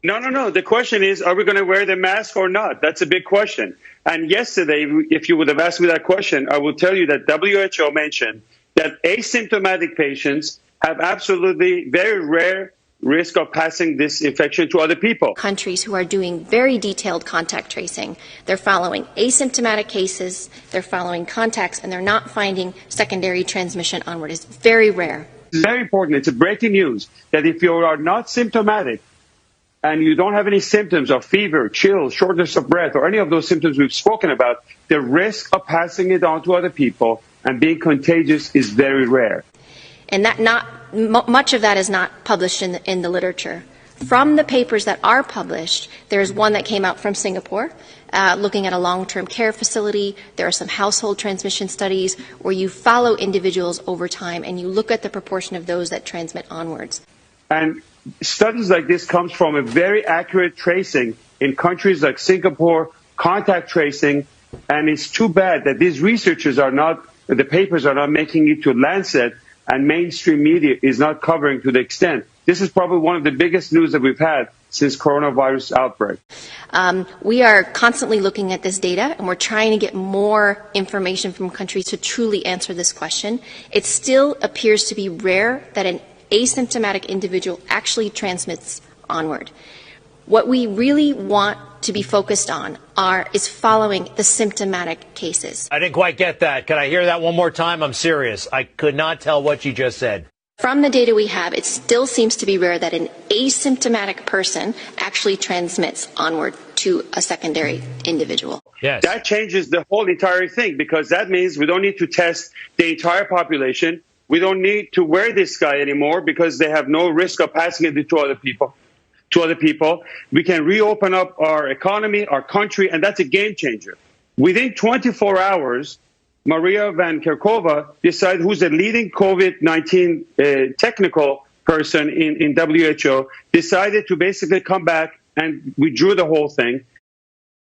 No, no, no. The question is, are we going to wear the mask or not? That's a big question. And yesterday, if you would have asked me that question, I will tell you that WHO mentioned that asymptomatic patients have absolutely very rare risk of passing this infection to other people. Countries who are doing very detailed contact tracing, they're following asymptomatic cases, they're following contacts, and they're not finding secondary transmission onward. It's very rare. It's very important. It's a breaking news that if you are not symptomatic and you don't have any symptoms of fever, chills, shortness of breath, or any of those symptoms we've spoken about, the risk of passing it on to other people and being contagious is very rare. And that much of that is not published in the literature. From the papers that are published, there's one that came out from Singapore looking at a long-term care facility. There are some household transmission studies where you follow individuals over time and you look at the proportion of those that transmit onwards. And studies like this comes from a very accurate tracing in countries like Singapore, contact tracing, and it's too bad that these researchers the papers are not making it to Lancet, and mainstream media is not covering to the extent. This is probably one of the biggest news that we've had since coronavirus outbreak. We are constantly looking at this data, and we're trying to get more information from countries to truly answer this question. It still appears to be rare that an asymptomatic individual actually transmits onward. What we really want to be focused on is following the symptomatic cases. I didn't quite get that. Can I hear that one more time? I'm serious. I could not tell what you just said. From the data we have, it still seems to be rare that an asymptomatic person actually transmits onward to a secondary individual. Yes. That changes the whole entire thing, because that means we don't need to test the entire population. We don't need to wear this guy anymore because they have no risk of passing it to other people. We can reopen up our economy, our country, and that's a game changer. Within 24 hours, Maria Van Kerkhove decided, who's the leading COVID-19 technical person in WHO, decided to basically come back and withdrew the whole thing.